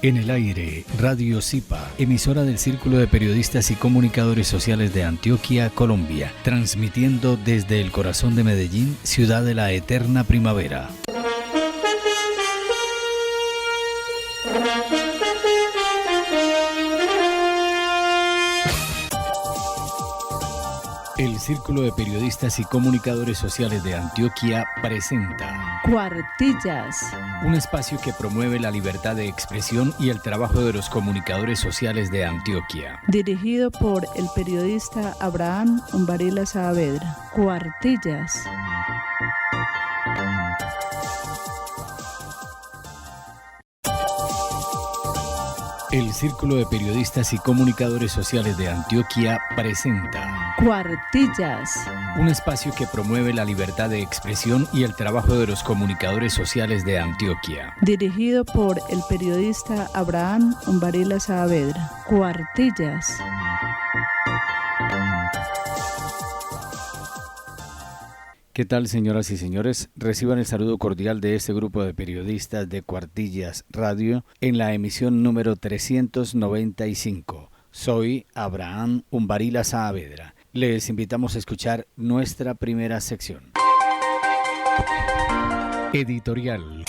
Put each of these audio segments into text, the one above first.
En el aire, Radio Zipa, emisora del Círculo de Periodistas y Comunicadores Sociales de Antioquia, Colombia, transmitiendo desde el corazón de Medellín, ciudad de la eterna primavera. El Círculo de Periodistas y Comunicadores Sociales de Antioquia presenta Cuartillas, un espacio que promueve la libertad de expresión y el trabajo de los comunicadores sociales de Antioquia. dirigido por el periodista Abraham Umbarila Saavedra. Cuartillas. El Círculo de Periodistas y Comunicadores Sociales de Antioquia presenta Cuartillas, un espacio que promueve la libertad de expresión y el trabajo de los comunicadores sociales de Antioquia. dirigido por el periodista Abraham Umbarila Saavedra. Cuartillas. ¿Qué tal, señoras y señores? Reciban el saludo cordial de este grupo de periodistas de Cuartillas Radio en la emisión número 395. Soy Abraham Umbarila Saavedra. Les invitamos a escuchar nuestra primera sección. Editorial.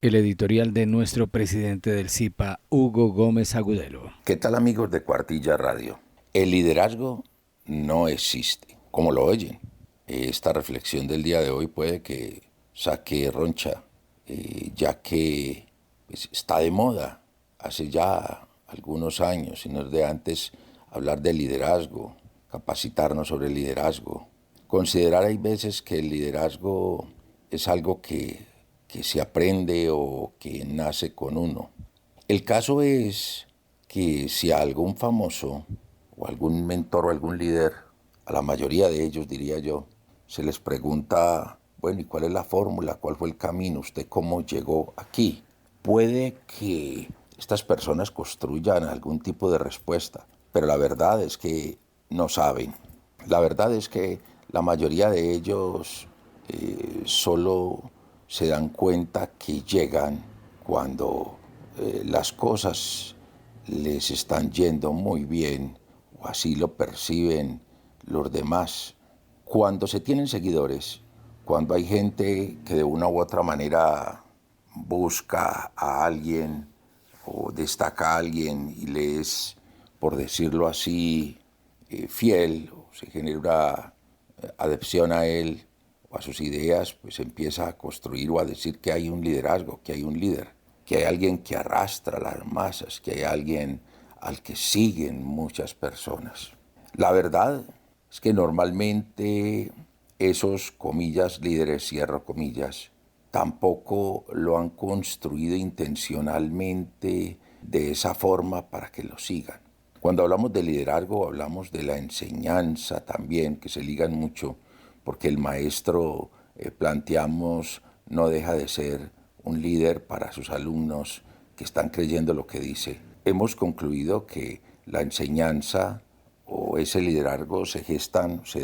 El editorial de nuestro presidente del Zipa, Hugo Gómez Agudelo. ¿Qué tal, amigos de Cuartillas Radio? El liderazgo no existe, como lo oyen. Esta reflexión del día de hoy puede que saque roncha, ya que pues, está de moda hace ya algunos años, si no es de antes, hablar de liderazgo, capacitarnos sobre el liderazgo. Considerar hay veces que el liderazgo es algo que se aprende o que nace con uno. El caso es que si a algún famoso o algún mentor o algún líder, a la mayoría de ellos diría yo, se les pregunta, bueno, ¿y cuál es la fórmula? ¿Cuál fue el camino? ¿Usted cómo llegó aquí? Puede que estas personas construyan algún tipo de respuesta, pero la verdad es que no saben. La verdad es que la mayoría de ellos solo se dan cuenta que llegan cuando las cosas les están yendo muy bien, o así lo perciben los demás. Cuando se tienen seguidores, cuando hay gente que de una u otra manera busca a alguien o destaca a alguien y le es, por decirlo así, fiel, o se genera una adhesión a él o a sus ideas, pues empieza a construir o a decir que hay un liderazgo, que hay un líder, que hay alguien que arrastra las masas, que hay alguien al que siguen muchas personas. La verdad es que normalmente esos, comillas, líderes, cierro comillas, tampoco lo han construido intencionalmente de esa forma para que lo sigan. Cuando hablamos de liderazgo, hablamos de la enseñanza también, que se ligan mucho, porque el maestro, planteamos, no deja de ser un líder para sus alumnos que están creyendo lo que dice. Hemos concluido que la enseñanza o ese liderazgo se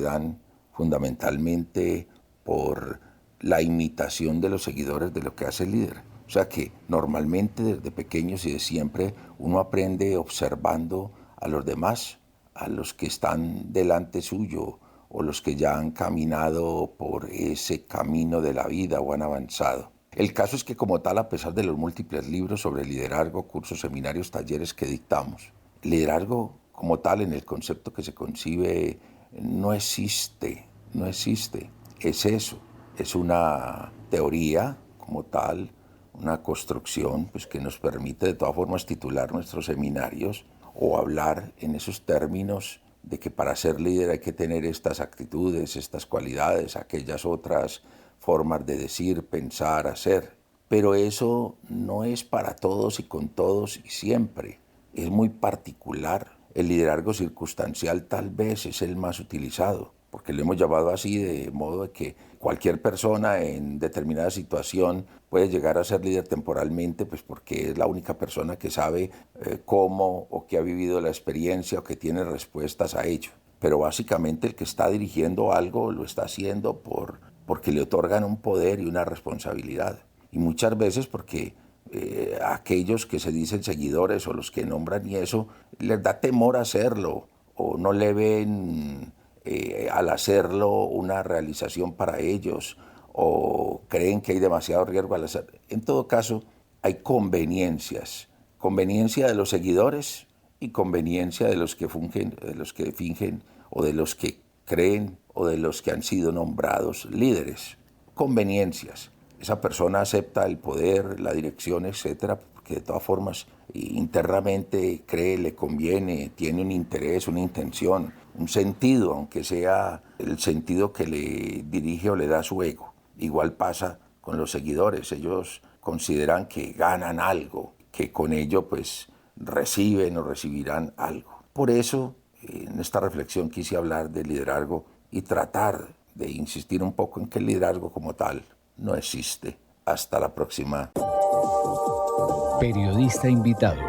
dan fundamentalmente por la imitación de los seguidores de lo que hace el líder. O sea que normalmente desde pequeños y de siempre uno aprende observando a los demás, a los que están delante suyo o los que ya han caminado por ese camino de la vida o han avanzado. El caso es que como tal, a pesar de los múltiples libros sobre liderazgo, cursos, seminarios, talleres que dictamos, el liderazgo como tal en el concepto que se concibe no existe. Es eso, es una teoría como tal, una construcción pues, que nos permite de todas formas titular nuestros seminarios o hablar en esos términos de que para ser líder hay que tener estas actitudes, estas cualidades, aquellas otras formas de decir, pensar, hacer. Pero eso no es para todos y con todos y siempre. Es muy particular. El liderazgo circunstancial tal vez es el más utilizado, porque lo hemos llamado así de modo de que cualquier persona en determinada situación puede llegar a ser líder temporalmente, pues porque es la única persona que sabe cómo o que ha vivido la experiencia o que tiene respuestas a ello. Pero básicamente el que está dirigiendo algo lo está haciendo por porque le otorgan un poder y una responsabilidad. Y muchas veces porque aquellos que se dicen seguidores o los que nombran y eso, les da temor hacerlo o no le ven al hacerlo una realización para ellos o creen que hay demasiado riesgo al hacer. En todo caso, hay conveniencias, conveniencia de los seguidores y conveniencia de los que fingen, o de los que creen o de los que han sido nombrados líderes. Conveniencias. Esa persona acepta el poder, la dirección, etcétera, porque de todas formas internamente cree, le conviene, tiene un interés, una intención, un sentido, aunque sea el sentido que le dirige o le da su ego. Igual pasa con los seguidores, ellos consideran que ganan algo, que con ello pues reciben o recibirán algo. Por eso en esta reflexión quise hablar de liderazgo y tratar de insistir un poco en que el liderazgo como tal no existe. Hasta la próxima. Periodista invitado.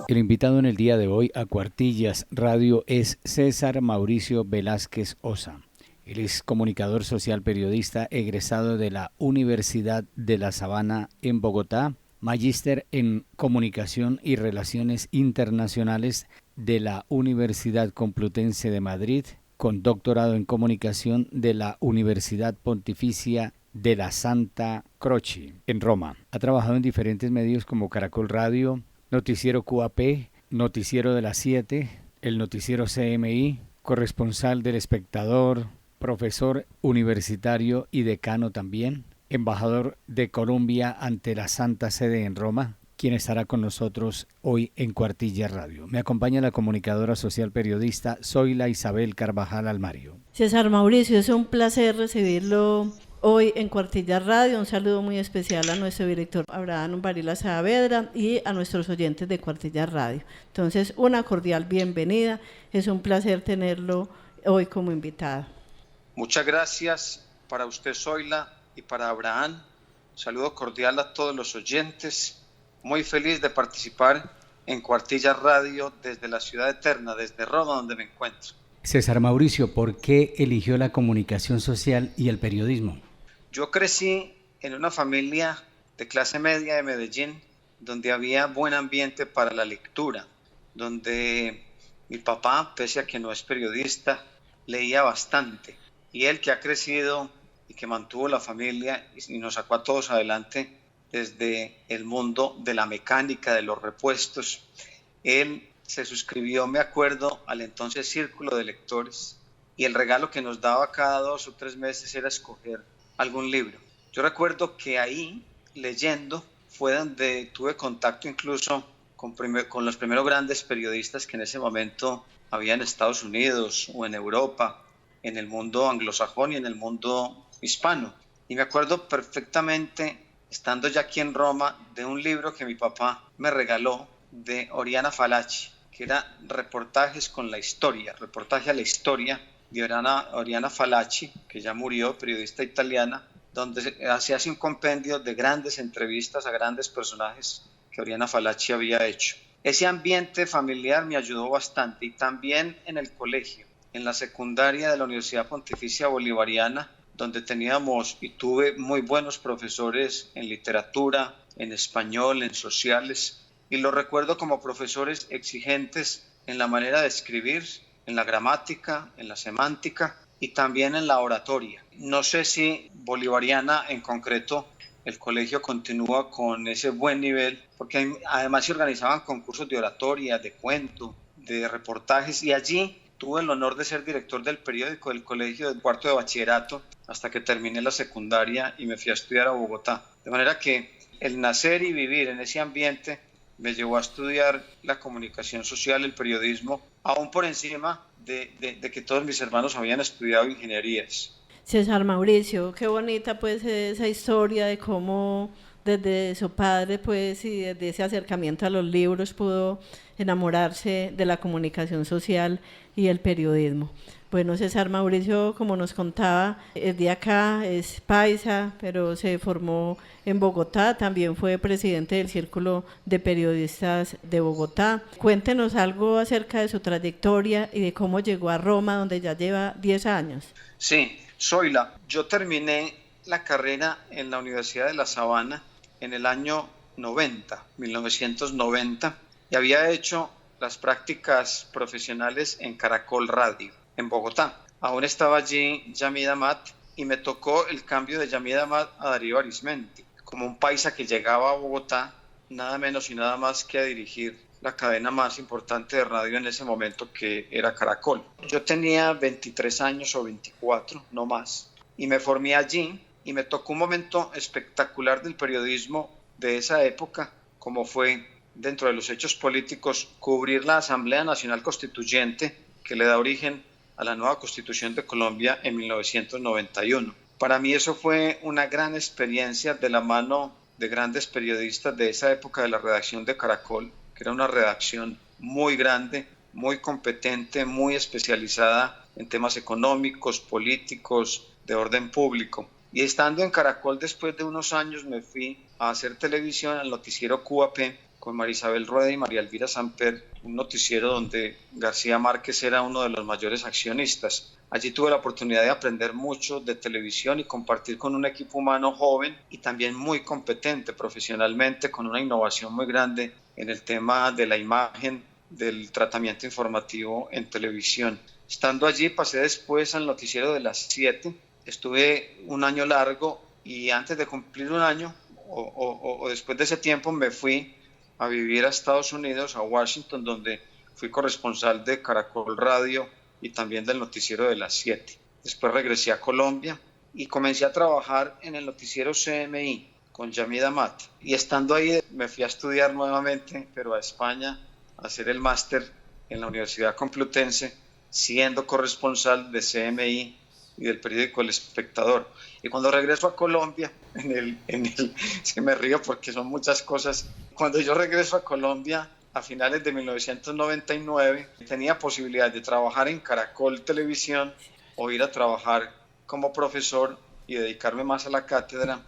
El invitado en el día de hoy a Cuartillas Radio es César Mauricio Velázquez Osa. Él es comunicador social periodista egresado de la Universidad de La Sabana en Bogotá, magíster en Comunicación y Relaciones Internacionales de la Universidad Complutense de Madrid, con doctorado en Comunicación de la Universidad Pontificia de la Santa Croce en Roma. Ha trabajado en diferentes medios como Caracol Radio, Noticiero QAP, Noticiero de las 7, el Noticiero CMI, corresponsal del Espectador, profesor universitario y decano también, embajador de Colombia ante la Santa Sede en Roma, quien estará con nosotros hoy en Cuartillas Radio. Me acompaña la comunicadora social periodista Zoila Isabel Carvajal Almario. César Mauricio, es un placer recibirlo hoy en Cuartillas Radio. Un saludo muy especial a nuestro director Abraham Umbarila Saavedra y a nuestros oyentes de Cuartillas Radio. Entonces, una cordial bienvenida. Es un placer tenerlo hoy como invitado. Muchas gracias para usted, Zoila, y para Abraham. Saludo cordial a todos los oyentes. Muy feliz de participar en Cuartillas Radio desde la ciudad eterna, desde Roma, donde me encuentro. César Mauricio, ¿por qué eligió la comunicación social y el periodismo? Yo crecí en una familia de clase media de Medellín, donde había buen ambiente para la lectura, donde mi papá, pese a que no es periodista, leía bastante. Y él, que ha crecido y que mantuvo la familia y nos sacó a todos adelante desde el mundo de la mecánica, de los repuestos, él se suscribió, me acuerdo, al entonces Círculo de Lectores, y el regalo que nos daba cada 2 o 3 meses era escoger algún libro. Yo recuerdo que ahí, leyendo, fue donde tuve contacto incluso con los primeros grandes periodistas que en ese momento había en Estados Unidos o en Europa, en el mundo anglosajón y en el mundo hispano. Y me acuerdo perfectamente, estando ya aquí en Roma, de un libro que mi papá me regaló de Oriana Fallaci, que era reportajes con la historia, reportaje a la historia de Oriana Fallaci, que ya murió, periodista italiana, donde se hace un compendio de grandes entrevistas a grandes personajes que Oriana Fallaci había hecho. Ese ambiente familiar me ayudó bastante, y también en el colegio, en la secundaria de la Universidad Pontificia Bolivariana, donde teníamos y tuve muy buenos profesores en literatura, en español, en sociales, y los recuerdo como profesores exigentes en la manera de escribir, en la gramática, en la semántica y también en la oratoria. No sé si Bolivariana en concreto, el colegio continúa con ese buen nivel, porque además se organizaban concursos de oratoria, de cuento, de reportajes, y allí tuve el honor de ser director del periódico del colegio del cuarto de bachillerato hasta que terminé la secundaria y me fui a estudiar a Bogotá. De manera que el nacer y vivir en ese ambiente me llevó a estudiar la comunicación social, el periodismo, aún por encima de que todos mis hermanos habían estudiado ingenierías. César Mauricio, qué bonita pues esa historia de cómo desde su padre, pues, y desde ese acercamiento a los libros pudo enamorarse de la comunicación social y el periodismo. Bueno, César Mauricio, como nos contaba, es de acá, es paisa, pero se formó en Bogotá, también fue presidente del Círculo de Periodistas de Bogotá. Cuéntenos algo acerca de su trayectoria y de cómo llegó a Roma, donde ya lleva 10 años. Sí, Zoila, yo terminé la carrera en la Universidad de La Sabana en el año 1990, y había hecho las prácticas profesionales en Caracol Radio, en Bogotá. Aún estaba allí Yamid Amad y me tocó el cambio de Yamid Amad a Darío Arizmendi, como un paisa que llegaba a Bogotá, nada menos y nada más que a dirigir la cadena más importante de radio en ese momento, que era Caracol. Yo tenía 23 años o 24, no más, y me formé allí, y me tocó un momento espectacular del periodismo de esa época, como fue, dentro de los hechos políticos, cubrir la Asamblea Nacional Constituyente, que le da origen a la nueva Constitución de Colombia en 1991. Para mí eso fue una gran experiencia de la mano de grandes periodistas de esa época de la redacción de Caracol, que era una redacción muy grande, muy competente, muy especializada en temas económicos, políticos, de orden público. Y estando en Caracol, después de unos años, me fui a hacer televisión al noticiero QAP con María Isabel Rueda y María Elvira Samper, un noticiero donde García Márquez era uno de los mayores accionistas. Allí tuve la oportunidad de aprender mucho de televisión y compartir con un equipo humano joven y también muy competente profesionalmente, con una innovación muy grande en el tema de la imagen, del tratamiento informativo en televisión. Estando allí, pasé después al noticiero de las 7, estuve un año largo, y antes de cumplir un año, o después de ese tiempo, me fui a vivir a Estados Unidos, a Washington, donde fui corresponsal de Caracol Radio y también del noticiero de las 7. Después regresé a Colombia y comencé a trabajar en el noticiero CMI con Yamid Amad. Y estando ahí me fui a estudiar nuevamente, pero a España, a hacer el máster en la Universidad Complutense, siendo corresponsal de CMI y del periódico El Espectador. Y cuando regreso a Colombia, es que me río porque son muchas cosas. Cuando yo regreso a Colombia a finales de 1999, tenía posibilidad de trabajar en Caracol Televisión o ir a trabajar como profesor y dedicarme más a la cátedra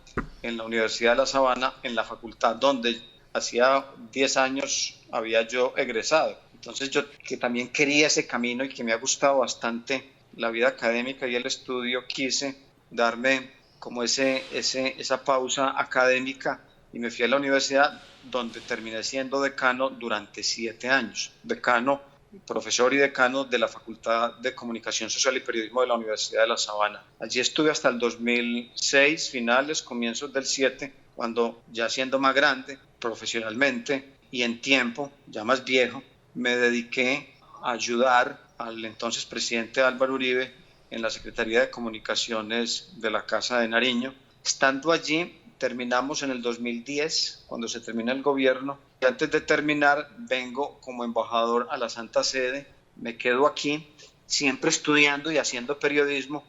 en la Universidad de La Sabana, en la facultad donde hacía 10 años había yo egresado. Entonces yo, que también quería ese camino y que me ha gustado bastante la vida académica y el estudio, quise darme como esa pausa académica y me fui a la universidad, donde terminé siendo decano durante 7 años. Decano, profesor y decano de la Facultad de Comunicación Social y Periodismo de la Universidad de La Sabana. Allí estuve hasta el 2006, finales, comienzos del 7, cuando ya siendo más grande profesionalmente y en tiempo, ya más viejo, me dediqué a ayudar al entonces presidente Álvaro Uribe en la Secretaría de Comunicaciones de la Casa de Nariño. Estando allí, terminamos en el 2010, cuando se termina el gobierno. Y antes de terminar, vengo como embajador a la Santa Sede. Me quedo aquí, siempre estudiando y haciendo periodismo,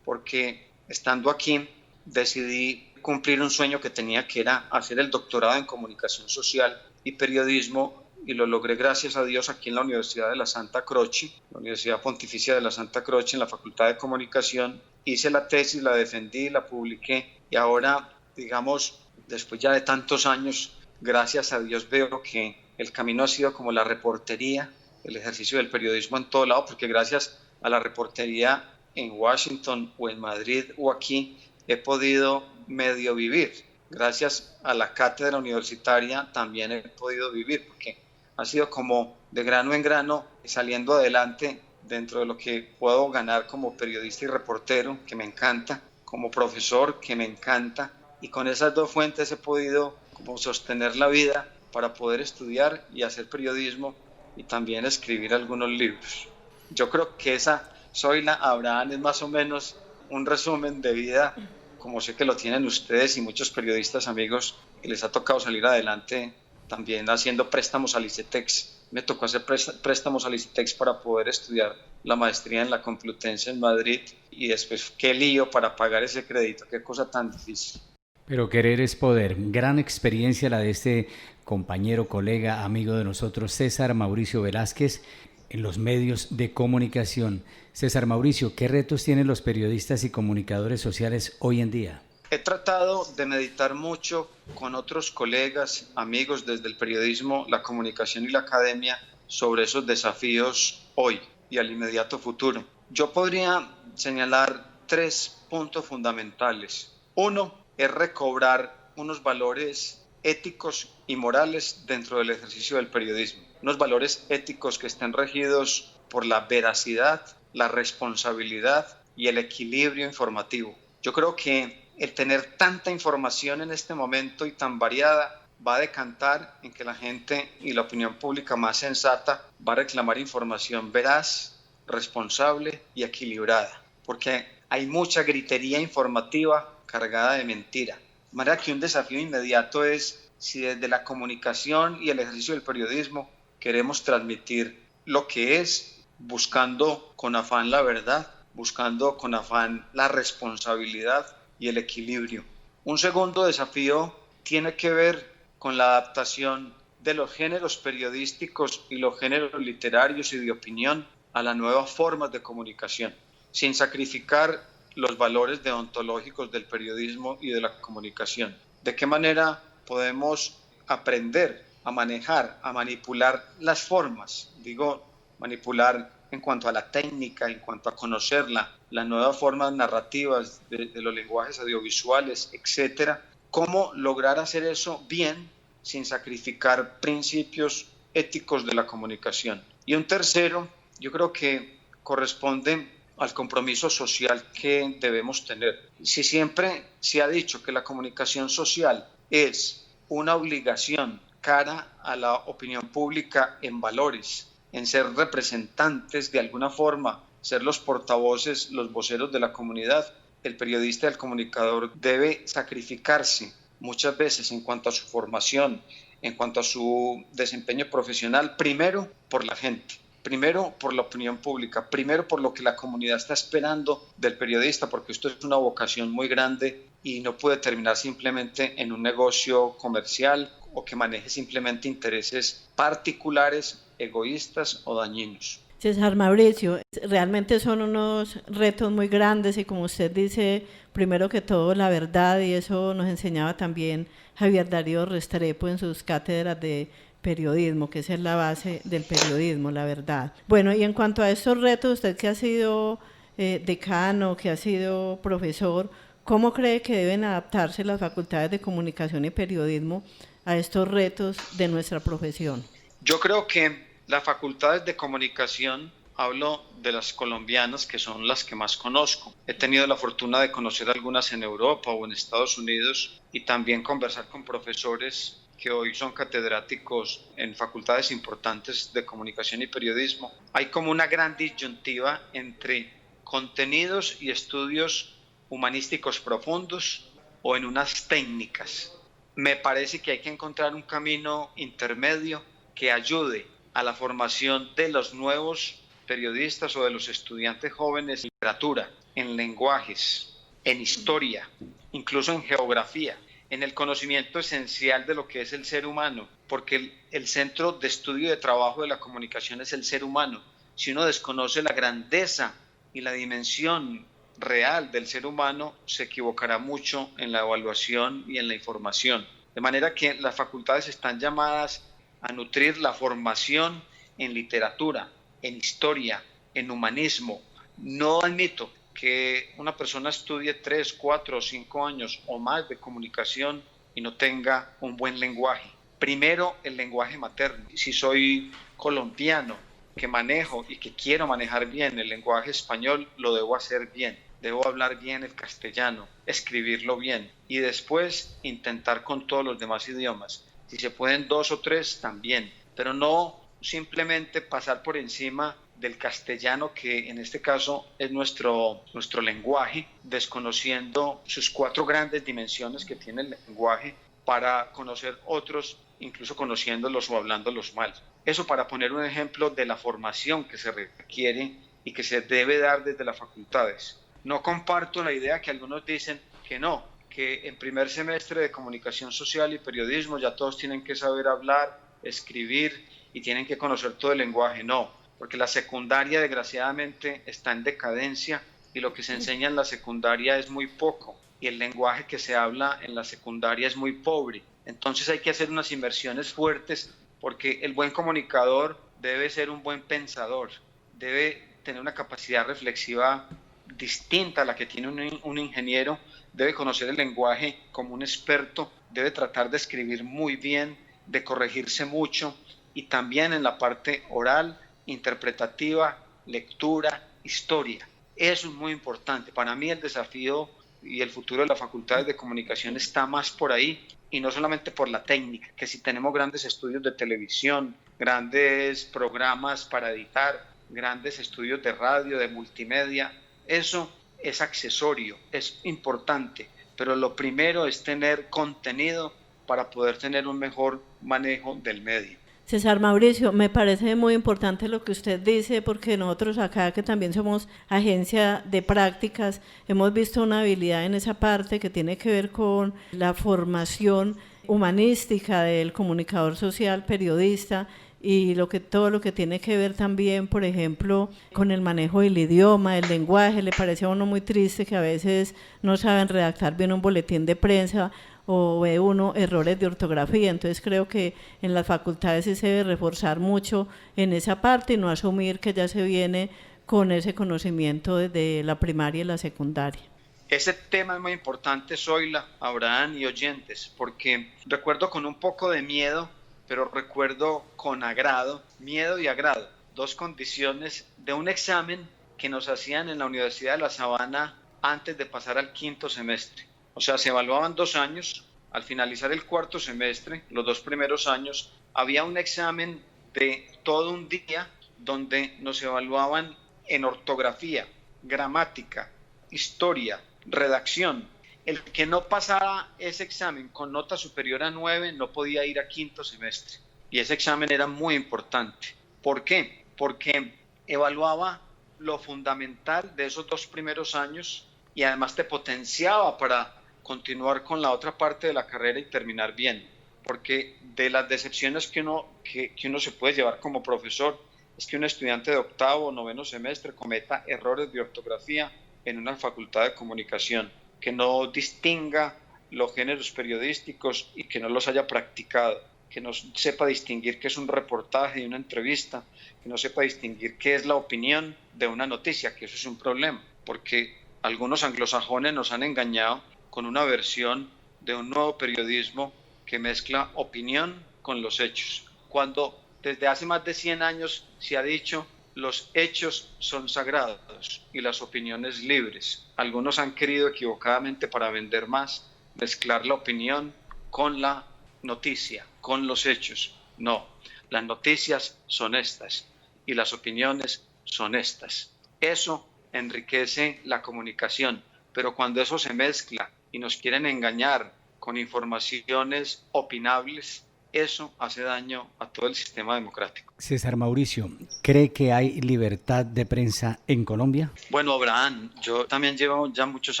porque estando aquí decidí cumplir un sueño que tenía, que era hacer el doctorado en Comunicación Social y Periodismo, y lo logré, gracias a Dios, aquí en la Universidad de la Santa Croce, la Universidad Pontificia de la Santa Croce, en la Facultad de Comunicación. Hice la tesis, la defendí, la publiqué, y ahora, digamos, después ya de tantos años, gracias a Dios veo que el camino ha sido como la reportería, el ejercicio del periodismo en todo lado, porque gracias a la reportería en Washington o en Madrid o aquí he podido medio vivir. Gracias a la cátedra universitaria también he podido vivir, porque ha sido como de grano en grano, saliendo adelante dentro de lo que puedo ganar como periodista y reportero, que me encanta, como profesor, que me encanta, y con esas dos fuentes he podido como sostener la vida para poder estudiar y hacer periodismo y también escribir algunos libros. Yo creo que esa Zoila Abraham es más o menos un resumen de vida, como sé que lo tienen ustedes y muchos periodistas amigos que les ha tocado salir adelante también haciendo préstamos al ICETEX. Me tocó hacer préstamos al ICETEX para poder estudiar la maestría en la Complutense en Madrid, y después qué lío para pagar ese crédito, qué cosa tan difícil. Pero querer es poder. Gran experiencia la de este compañero, colega, amigo de nosotros, César Mauricio Velázquez, en los medios de comunicación. César Mauricio, ¿qué retos tienen los periodistas y comunicadores sociales hoy en día? He tratado de meditar mucho con otros colegas, amigos desde el periodismo, la comunicación y la academia sobre esos desafíos hoy y al inmediato futuro. Yo podría señalar 3 puntos fundamentales. Uno es recobrar unos valores éticos y morales dentro del ejercicio del periodismo. Unos valores éticos que estén regidos por la veracidad, la responsabilidad y el equilibrio informativo. Yo creo que el tener tanta información en este momento y tan variada va a decantar en que la gente y la opinión pública más sensata va a reclamar información veraz, responsable y equilibrada, porque hay mucha gritería informativa cargada de mentira. De manera que un desafío inmediato es si desde la comunicación y el ejercicio del periodismo queremos transmitir lo que es, buscando con afán la verdad, buscando con afán la responsabilidad y el equilibrio. Un segundo desafío tiene que ver con la adaptación de los géneros periodísticos y los géneros literarios y de opinión a las nuevas formas de comunicación, sin sacrificar los valores deontológicos del periodismo y de la comunicación. ¿De qué manera podemos aprender a manejar, a manipular las formas? Digo, manipular en cuanto a la técnica, en cuanto a conocerla, las nuevas formas narrativas de los lenguajes audiovisuales, etcétera. ¿Cómo lograr hacer eso bien sin sacrificar principios éticos de la comunicación? Y un tercero, yo creo que corresponde al compromiso social que debemos tener. Si siempre se ha dicho que la comunicación social es una obligación cara a la opinión pública en valores, en ser representantes de alguna forma, ser los portavoces, los voceros de la comunidad, el periodista, el comunicador debe sacrificarse muchas veces en cuanto a su formación, en cuanto a su desempeño profesional, primero por la gente, primero por la opinión pública, primero por lo que la comunidad está esperando del periodista, porque esto es una vocación muy grande y no puede terminar simplemente en un negocio comercial o que maneje simplemente intereses particulares, egoístas o dañinos. César Mauricio, realmente son unos retos muy grandes y como usted dice, primero que todo la verdad, y eso nos enseñaba también Javier Darío Restrepo en sus cátedras de periodismo, que esa es la base del periodismo, la verdad. Bueno, y en cuanto a estos retos, usted que ha sido decano, que ha sido profesor, ¿cómo cree que deben adaptarse las facultades de comunicación y periodismo a estos retos de nuestra profesión? Yo creo que las facultades de comunicación, hablo de las colombianas, que son las que más conozco. He tenido la fortuna de conocer algunas en Europa o en Estados Unidos y también conversar con profesores que hoy son catedráticos en facultades importantes de comunicación y periodismo. Hay como una gran disyuntiva entre contenidos y estudios humanísticos profundos o en unas técnicas. Me parece que hay que encontrar un camino intermedio que ayude a la formación de los nuevos periodistas o de los estudiantes jóvenes en literatura, en lenguajes, en historia, incluso en geografía, en el conocimiento esencial de lo que es el ser humano, porque el centro de estudio y de trabajo de la comunicación es el ser humano. Si uno desconoce la grandeza y la dimensión real del ser humano, se equivocará mucho en la evaluación y en la información. De manera que las facultades están llamadas a nutrir la formación en literatura, en historia, en humanismo. No admito que una persona estudie 3, 4 o 5 años o más de comunicación y no tenga un buen lenguaje. Primero, el lenguaje materno. Si soy colombiano, que manejo y que quiero manejar bien el lenguaje español, lo debo hacer bien. Debo hablar bien el castellano, escribirlo bien y después intentar con todos los demás idiomas. Si se pueden 2 o 3, también, pero no simplemente pasar por encima del castellano, que en este caso es nuestro lenguaje, desconociendo sus 4 grandes dimensiones que tiene el lenguaje para conocer otros, incluso conociéndolos o hablándolos mal. Eso para poner un ejemplo de la formación que se requiere y que se debe dar desde las facultades. No comparto la idea que algunos dicen que no, que en primer semestre de comunicación social y periodismo ya todos tienen que saber hablar, escribir y tienen que conocer todo el lenguaje. No, porque la secundaria desgraciadamente está en decadencia y lo que se enseña en la secundaria es muy poco y el lenguaje que se habla en la secundaria es muy pobre. Entonces hay que hacer unas inversiones fuertes porque el buen comunicador debe ser un buen pensador, debe tener una capacidad reflexiva distinta a la que tiene un ingeniero, debe conocer el lenguaje como un experto, debe tratar de escribir muy bien, de corregirse mucho y también en la parte oral, interpretativa, lectura, historia. Eso es muy importante. Para mí el desafío y el futuro de las facultades de comunicación está más por ahí y no solamente por la técnica, que si tenemos grandes estudios de televisión, grandes programas para editar, grandes estudios de radio, de multimedia, eso es accesorio, es importante, pero lo primero es tener contenido para poder tener un mejor manejo del medio. César Mauricio, me parece muy importante lo que usted dice, porque nosotros acá, que también somos agencia de prácticas, hemos visto una habilidad en esa parte que tiene que ver con la formación humanística del comunicador social, periodista, y todo lo que tiene que ver también, por ejemplo, con el manejo del idioma, del lenguaje. Le parece a uno muy triste que a veces no saben redactar bien un boletín de prensa o ve uno errores de ortografía. Entonces creo que en las facultades sí se debe reforzar mucho en esa parte y no asumir que ya se viene con ese conocimiento desde la primaria y la secundaria. Ese tema es muy importante, Zoila, Abraham y oyentes, porque recuerdo con un poco de miedo, pero recuerdo con agrado, miedo y agrado, dos condiciones de un examen que nos hacían en la Universidad de La Sabana antes de pasar al quinto semestre. O sea, se evaluaban 2 años, al finalizar el cuarto semestre, los 2 primeros años, había un examen de todo un día donde nos evaluaban en ortografía, gramática, historia, redacción. El que no pasara ese examen con nota superior a 9 no podía ir a quinto semestre. Y ese examen era muy importante. ¿Por qué? Porque evaluaba lo fundamental de esos 2 primeros años y además te potenciaba para continuar con la otra parte de la carrera y terminar bien. Porque de las decepciones que uno se puede llevar como profesor es que un estudiante de octavo o noveno semestre cometa errores de ortografía en una facultad de comunicación, que no distinga los géneros periodísticos y que no los haya practicado, que no sepa distinguir qué es un reportaje y una entrevista, que no sepa distinguir qué es la opinión de una noticia, que eso es un problema, porque algunos anglosajones nos han engañado con una versión de un nuevo periodismo que mezcla opinión con los hechos, cuando desde hace más de 100 años se ha dicho los hechos son sagrados y las opiniones libres. Algunos han querido equivocadamente para vender más, mezclar la opinión con la noticia, con los hechos. No, las noticias son estas y las opiniones son estas. Eso enriquece la comunicación, pero cuando eso se mezcla y nos quieren engañar con informaciones opinables, eso hace daño a todo el sistema democrático. César Mauricio, ¿cree que hay libertad de prensa en Colombia? Bueno, Abraham, yo también llevo ya muchos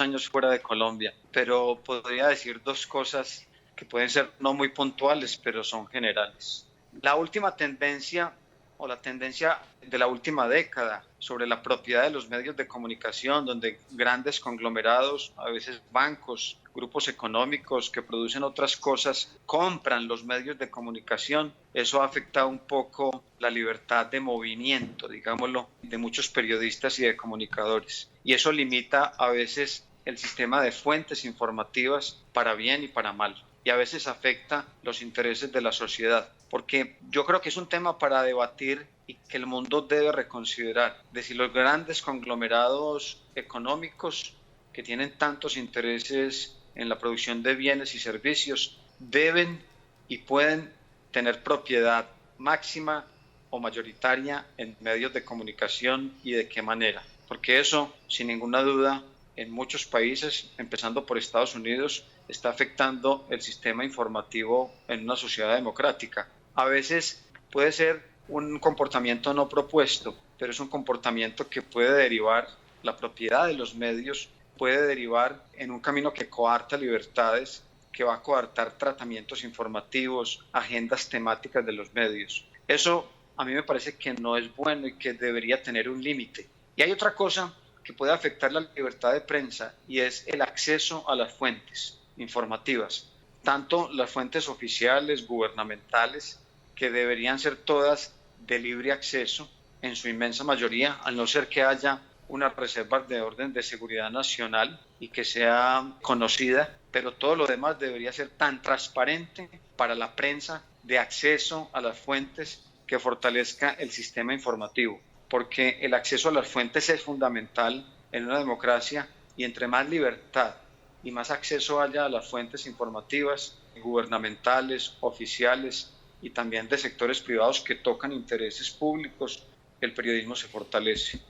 años fuera de Colombia, pero podría decir 2 cosas que pueden ser no muy puntuales, pero son generales. La última tendencia o la tendencia de la última década sobre la propiedad de los medios de comunicación, donde grandes conglomerados, a veces bancos, grupos económicos que producen otras cosas, compran los medios de comunicación, eso ha afectado un poco la libertad de movimiento, digámoslo, de muchos periodistas y de comunicadores. Y eso limita a veces el sistema de fuentes informativas para bien y para mal. Y a veces afecta los intereses de la sociedad, porque yo creo que es un tema para debatir y que el mundo debe reconsiderar, de si los grandes conglomerados económicos que tienen tantos intereses en la producción de bienes y servicios deben y pueden tener propiedad máxima o mayoritaria en medios de comunicación y de qué manera, porque eso, sin ninguna duda, en muchos países, empezando por Estados Unidos, está afectando el sistema informativo en una sociedad democrática. A veces puede ser un comportamiento no propuesto, pero es un comportamiento que puede derivar la propiedad de los medios puede derivar en un camino que coarta libertades, que va a coartar tratamientos informativos, agendas temáticas de los medios. Eso a mí me parece que no es bueno y que debería tener un límite. Y hay otra cosa que puede afectar la libertad de prensa y es el acceso a las fuentes informativas, tanto las fuentes oficiales, gubernamentales, que deberían ser todas de libre acceso en su inmensa mayoría, al no ser que haya una reserva de orden de seguridad nacional y que sea conocida, pero todo lo demás debería ser tan transparente para la prensa, de acceso a las fuentes, que fortalezca el sistema informativo, porque el acceso a las fuentes es fundamental en una democracia, y entre más libertad y más acceso haya a las fuentes informativas, gubernamentales, oficiales y también de sectores privados que tocan intereses públicos, el periodismo se fortalece.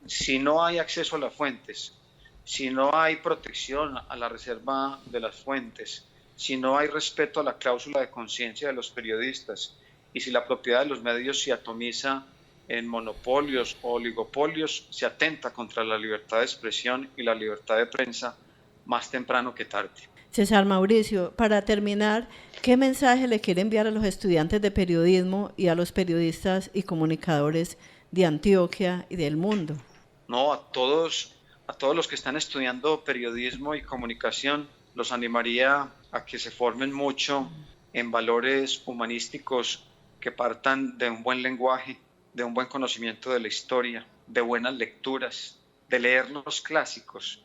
Si no hay acceso a las fuentes, si no hay protección a la reserva de las fuentes, si no hay respeto a la cláusula de conciencia de los periodistas, y si la propiedad de los medios se atomiza en monopolios o oligopolios, se atenta contra la libertad de expresión y la libertad de prensa más temprano que tarde. César Mauricio, para terminar, ¿qué mensaje le quiere enviar a los estudiantes de periodismo y a los periodistas y comunicadores de Antioquia y del mundo? No, a todos los que están estudiando periodismo y comunicación, los animaría a que se formen mucho en valores humanísticos que partan de un buen lenguaje, de un buen conocimiento de la historia, de buenas lecturas, de leer los clásicos,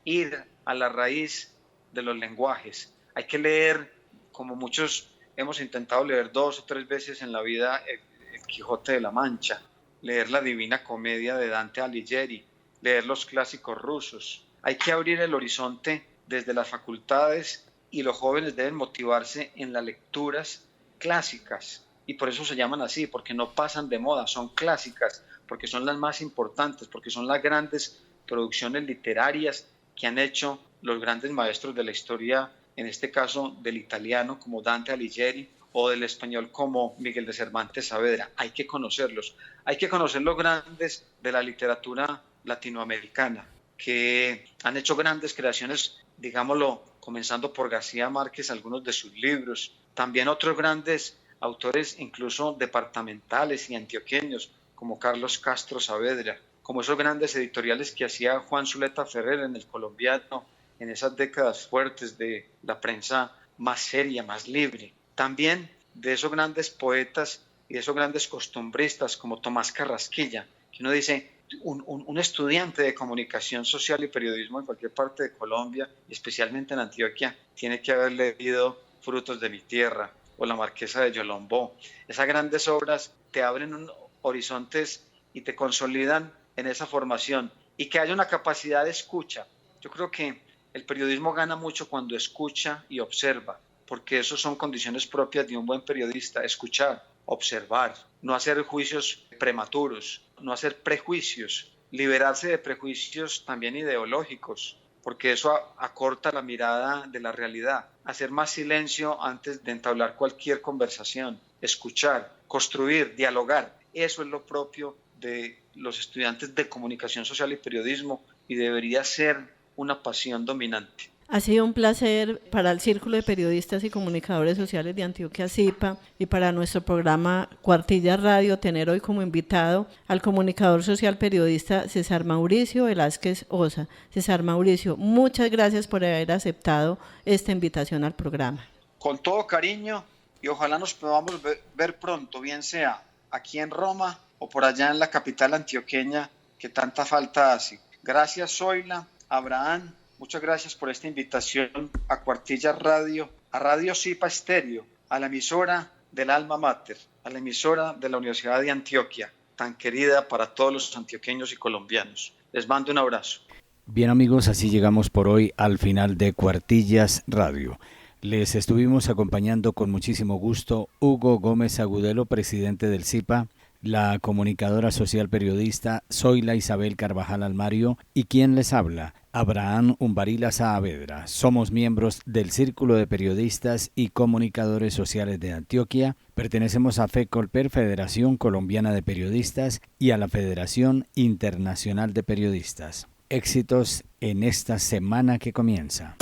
ir a la raíz de los lenguajes. Hay que leer, como muchos hemos intentado leer 2 o 3 veces en la vida, el Quijote de la Mancha, leer la Divina Comedia de Dante Alighieri, leer los clásicos rusos. Hay que abrir el horizonte desde las facultades, y los jóvenes deben motivarse en las lecturas clásicas, y por eso se llaman así, porque no pasan de moda, son clásicas, porque son las más importantes, porque son las grandes producciones literarias que han hecho los grandes maestros de la historia, en este caso del italiano como Dante Alighieri o del español como Miguel de Cervantes Saavedra. Hay que conocerlos, hay que conocer los grandes de la literatura latinoamericana, que han hecho grandes creaciones, digámoslo, comenzando por García Márquez, algunos de sus libros, también otros grandes autores, incluso departamentales y antioqueños, como Carlos Castro Saavedra, como esos grandes editoriales que hacía Juan Zuleta Ferrer en El Colombiano, en esas décadas fuertes de la prensa más seria, más libre. También de esos grandes poetas y de esos grandes costumbristas como Tomás Carrasquilla, que uno dice, un estudiante de comunicación social y periodismo en cualquier parte de Colombia, y especialmente en Antioquia, tiene que haber leído Frutos de mi tierra o La Marquesa de Yolombó. Esas grandes obras te abren horizontes y te consolidan en esa formación, y que haya una capacidad de escucha. Yo creo que el periodismo gana mucho cuando escucha y observa, porque eso son condiciones propias de un buen periodista: escuchar, observar, no hacer juicios prematuros, no hacer prejuicios, liberarse de prejuicios también ideológicos, porque eso acorta la mirada de la realidad, hacer más silencio antes de entablar cualquier conversación, escuchar, construir, dialogar. Eso es lo propio de los estudiantes de comunicación social y periodismo, y debería ser una pasión dominante. Ha sido un placer para el Círculo de Periodistas y Comunicadores Sociales de Antioquia, CIPA, y para nuestro programa Cuartillas Radio tener hoy como invitado al comunicador social periodista César Mauricio Velázquez Osa. César Mauricio, muchas gracias por haber aceptado esta invitación al programa. Con todo cariño, y ojalá nos podamos ver pronto, bien sea aquí en Roma o por allá en la capital antioqueña que tanta falta hace. Gracias, Zoila, Abraham. Muchas gracias por esta invitación a Cuartillas Radio, a Radio CIPA Estéreo, a la emisora del Alma Mater, a la emisora de la Universidad de Antioquia, tan querida para todos los antioqueños y colombianos. Les mando un abrazo. Bien amigos, así llegamos por hoy al final de Cuartillas Radio. Les estuvimos acompañando con muchísimo gusto Hugo Gómez Agudelo, presidente del CIPA, la comunicadora social periodista Zoila Isabel Carvajal Almario y quien les habla, Abraham Umbarila Saavedra. Somos miembros del Círculo de Periodistas y Comunicadores Sociales de Antioquia. Pertenecemos a FECOLPER, Federación Colombiana de Periodistas, y a la Federación Internacional de Periodistas. Éxitos en esta semana que comienza.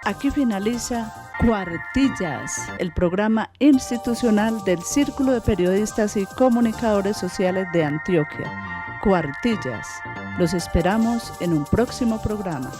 Aquí finaliza Cuartillas, el programa institucional del Círculo de Periodistas y Comunicadores Sociales de Antioquia. Cuartillas. Los esperamos en un próximo programa.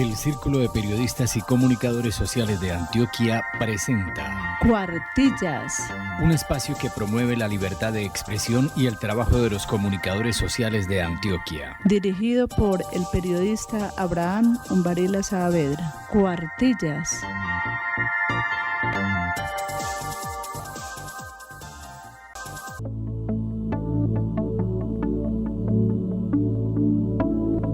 El Círculo de Periodistas y Comunicadores Sociales de Antioquia presenta Cuartillas, un espacio que promueve la libertad de expresión y el trabajo de los comunicadores sociales de Antioquia. dirigido por el periodista Abraham Umbarila Saavedra. Cuartillas.